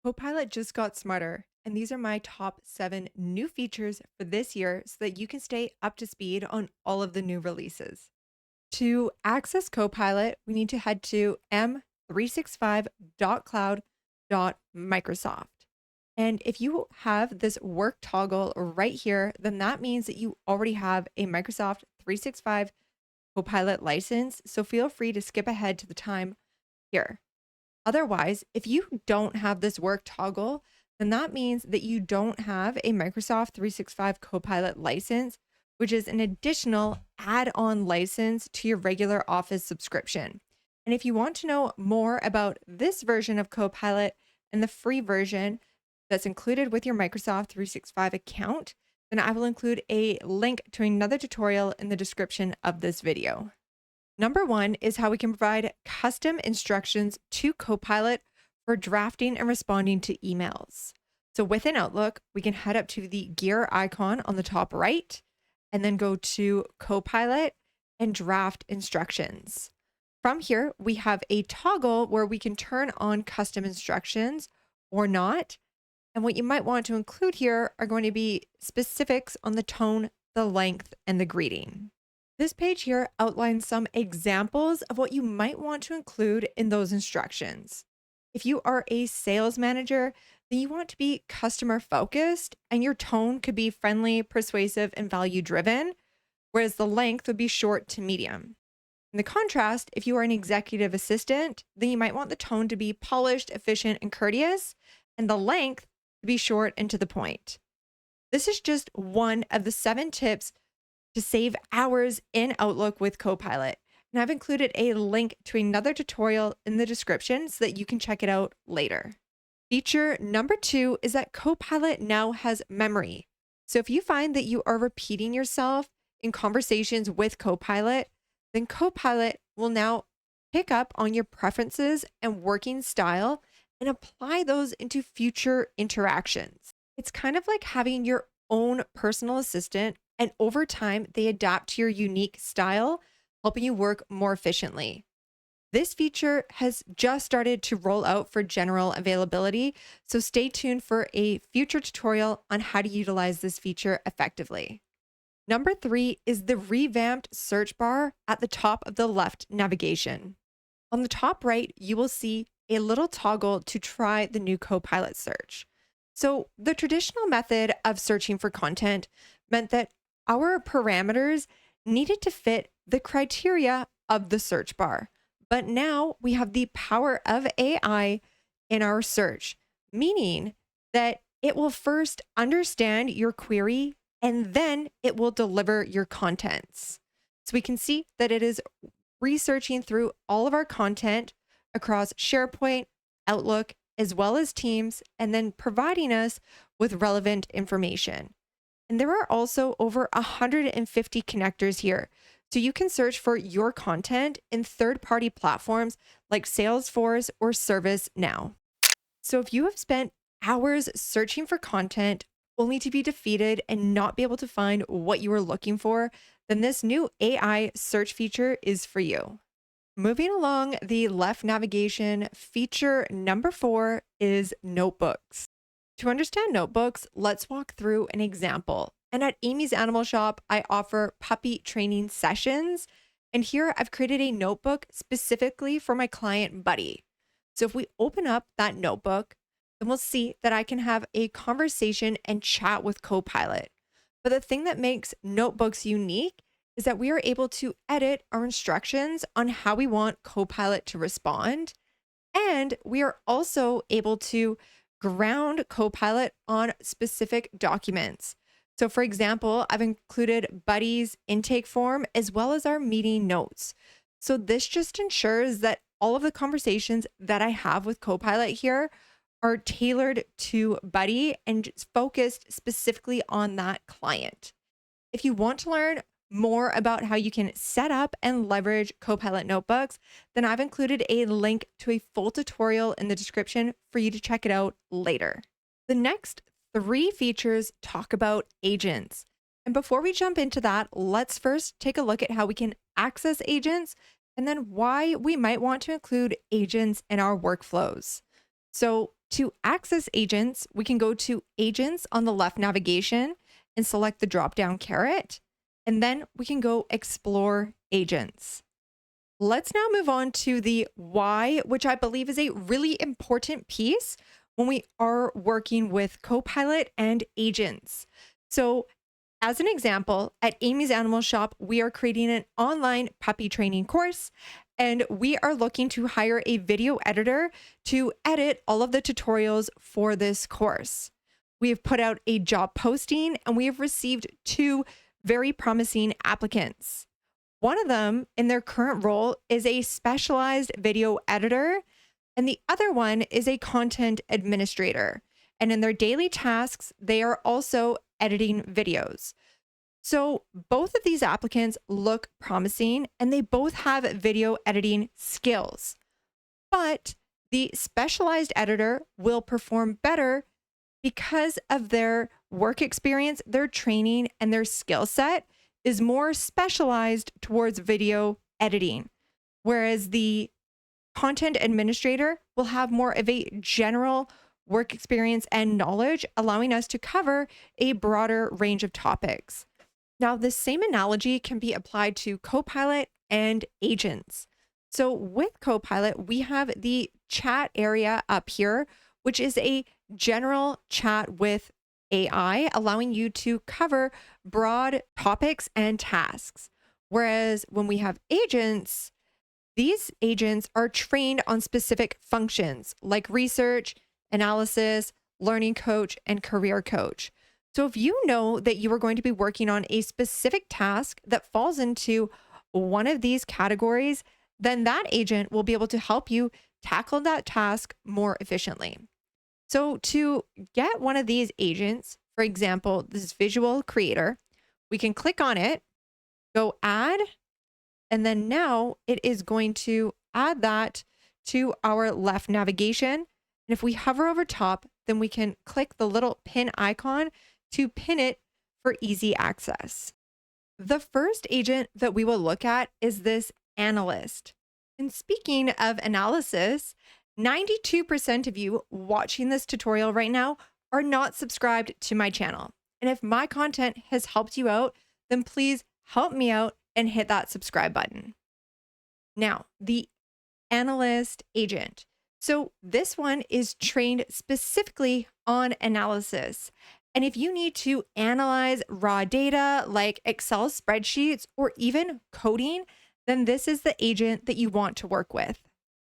Copilot just got smarter, and these are my top 7 new features for this year so that you can stay up to speed on all of the new releases. To access Copilot, we need to head to m365.cloud.microsoft. And if you have this work toggle right here, then that means that you already have a Microsoft 365 Copilot license. So feel free to skip ahead to the time here. Otherwise, if you don't have this work toggle, then that means that you don't have a Microsoft 365 Copilot license, which is an additional add on license to your regular Office subscription. And if you want to know more about this version of Copilot and the free version that's included with your Microsoft 365 account, then I will include a link to another tutorial in the description of this video. Number one is how we can provide custom instructions to Copilot for drafting and responding to emails. So within Outlook, we can head up to the gear icon on the top right and then go to Copilot and draft instructions. From here, we have a toggle where we can turn on custom instructions or not. And what you might want to include here are going to be specifics on the tone, the length, and the greeting. This page here outlines some examples of what you might want to include in those instructions. If you are a sales manager, then you want to be customer focused and your tone could be friendly, persuasive, and value driven, whereas the length would be short to medium. In the contrast, if you are an executive assistant, then you might want the tone to be polished, efficient, and courteous, and the length to be short and to the point. This is just one of the 7 tips to save hours in Outlook with Copilot. And I've included a link to another tutorial in the description so that you can check it out later. Feature number 2 is that Copilot now has memory. So if you find that you are repeating yourself in conversations with Copilot, then Copilot will now pick up on your preferences and working style and apply those into future interactions. It's kind of like having your own personal assistant, and over time, they adapt to your unique style, helping you work more efficiently. This feature has just started to roll out for general availability, so stay tuned for a future tutorial on how to utilize this feature effectively. Number 3 is the revamped search bar at the top of the left navigation. On the top right, you will see a little toggle to try the new Copilot search. So the traditional method of searching for content meant that our parameters needed to fit the criteria of the search bar. But now we have the power of AI in our search, meaning that it will first understand your query and then it will deliver your contents. So we can see that it is researching through all of our content across SharePoint, Outlook, as well as Teams, and then providing us with relevant information. And there are also over 150 connectors here. So you can search for your content in third-party platforms like Salesforce or ServiceNow. So if you have spent hours searching for content only to be defeated and not be able to find what you were looking for, then this new AI search feature is for you. Moving along the left navigation, feature number 4 is notebooks. To understand notebooks, let's walk through an example. And at Amy's Animal Shop, I offer puppy training sessions. And here I've created a notebook specifically for my client Buddy. So if we open up that notebook, then we'll see that I can have a conversation and chat with Copilot. But the thing that makes notebooks unique is that we are able to edit our instructions on how we want Copilot to respond. And we are also able to ground Copilot on specific documents. So for example, I've included Buddy's intake form as well as our meeting notes. So this just ensures that all of the conversations that I have with Copilot here are tailored to Buddy and focused specifically on that client. If you want to learn more about how you can set up and leverage Copilot notebooks, then I've included a link to a full tutorial in the description for you to check it out later. The next 3 features talk about agents. And before we jump into that, let's first take a look at how we can access agents and then why we might want to include agents in our workflows. So To access agents, we can go to Agents on the left navigation and select the drop down caret. And then we can go Explore Agents. Let's now move on to the why, which I believe is a really important piece when we are working with Copilot and agents. So, as an example, at Amy's Animal Shop, we are creating an online puppy training course, and we are looking to hire a video editor to edit all of the tutorials for this course. We have put out a job posting, and we have received two very promising applicants. One of them in their current role is a specialized video editor, and the other one is a content administrator. And in their daily tasks, they are also editing videos. So both of these applicants look promising and they both have video editing skills. But the specialized editor will perform better because of their work experience, their training, and their skill set is more specialized towards video editing, whereas the content administrator will have more of a general work experience and knowledge, allowing us to cover a broader range of topics. Now, this same analogy can be applied to Copilot and agents. So with Copilot, we have the chat area up here, which is a general chat with AI, allowing you to cover broad topics and tasks. Whereas when we have agents, these agents are trained on specific functions like research, analysis, learning coach, and career coach. So if you know that you are going to be working on a specific task that falls into one of these categories, then that agent will be able to help you tackle that task more efficiently. So to get one of these agents, for example, this visual creator, we can click on it, go add, and then now it is going to add that to our left navigation. And if we hover over top, then we can click the little pin icon to pin it for easy access. The first agent that we will look at is this Analyst. And speaking of analysis, 92% of you watching this tutorial right now are not subscribed to my channel. And if my content has helped you out, then please help me out and hit that subscribe button. Now, the Analyst agent. So this one is trained specifically on analysis. And if you need to analyze raw data like Excel spreadsheets or even coding, then this is the agent that you want to work with.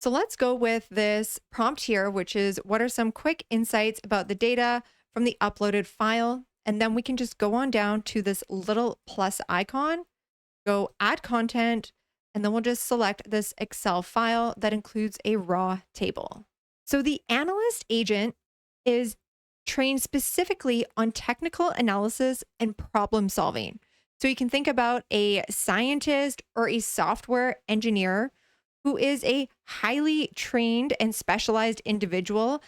So let's go with this prompt here, which is what are some quick insights about the data from the uploaded file? And then we can just go on down to this little plus icon, go add content, and then we'll just select this Excel file that includes a raw table. So the Analyst agent is trained specifically on technical analysis and problem solving. So you can think about a scientist or a software engineer who is a highly trained and specialized individual.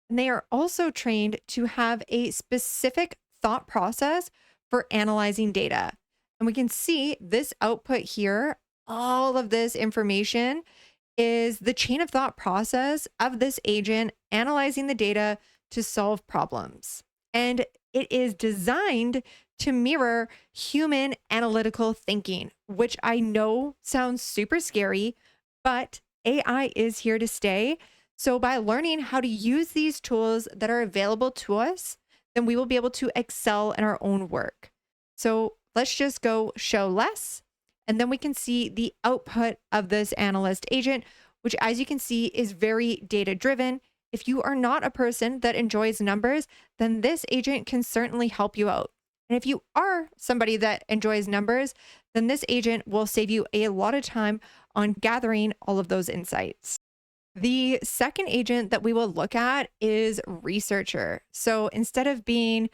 And they are also trained to have a specific thought process for analyzing data. And we can see this output here, all of this information is the chain of thought process of this agent analyzing the data to solve problems. And it is designed to mirror human analytical thinking, which I know sounds super scary, but AI is here to stay. So by learning how to use these tools that are available to us, then we will be able to excel in our own work. So let's just go show less, and then we can see the output of this Analyst agent, which as you can see is very data driven. If you are not a person that enjoys numbers, then this agent can certainly help you out. And if you are somebody that enjoys numbers, then this agent will save you a lot of time on gathering all of those insights. The second agent that we will look at is researcher. So instead of being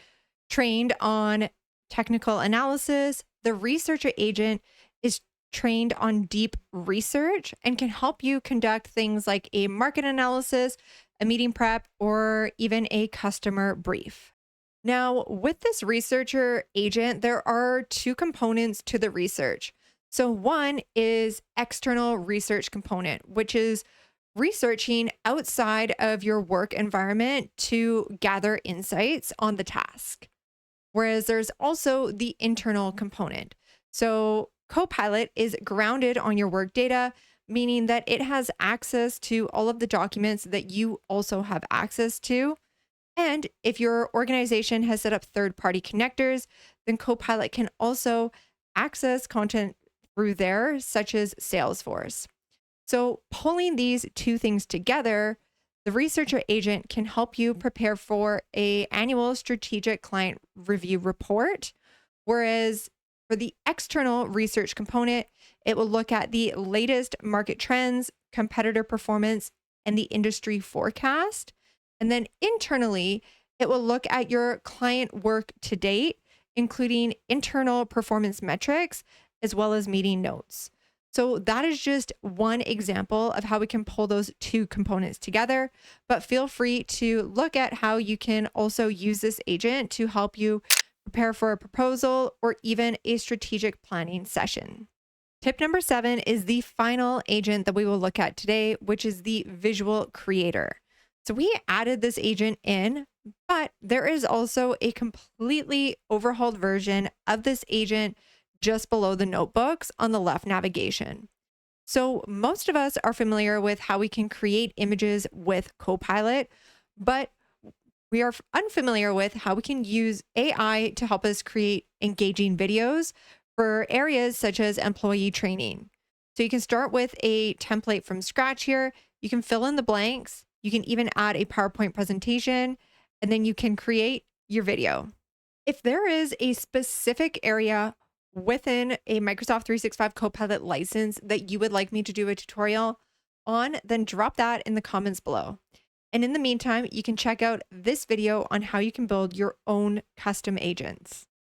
trained on technical analysis, the researcher agent is trained on deep research and can help you conduct things like a market analysis, a meeting prep, or even a customer brief. Now, with this researcher agent, there are two components to the research. So one is external research component, which is researching outside of your work environment to gather insights on the task. Whereas there's also the internal component. So Copilot is grounded on your work data, meaning that it has access to all of the documents that you also have access to. And if your organization has set up third party connectors, then Copilot can also access content through there, such as Salesforce. So, pulling these two things together, the researcher agent can help you prepare for a annual strategic client review report, whereas for the external research component, it will look at the latest market trends, competitor performance, and the industry forecast. And then internally, it will look at your client work to date, including internal performance metrics as well as meeting notes. So that is just one example of how we can pull those two components together. But feel free to look at how you can also use this agent to help you prepare for a proposal or even a strategic planning session. Tip number 7 is the final agent that we will look at today, which is the visual creator. So we added this agent in, but there is also a completely overhauled version of this agent just below the notebooks on the left navigation. So most of us are familiar with how we can create images with Copilot, but we are unfamiliar with how we can use AI to help us create engaging videos for areas such as employee training. So you can start with a template from scratch here. You can fill in the blanks. You can even add a PowerPoint presentation, and then you can create your video. If there is a specific area within a Microsoft 365 Copilot license that you would like me to do a tutorial on, then drop that in the comments below. And in the meantime, you can check out this video on how you can build your own custom agents.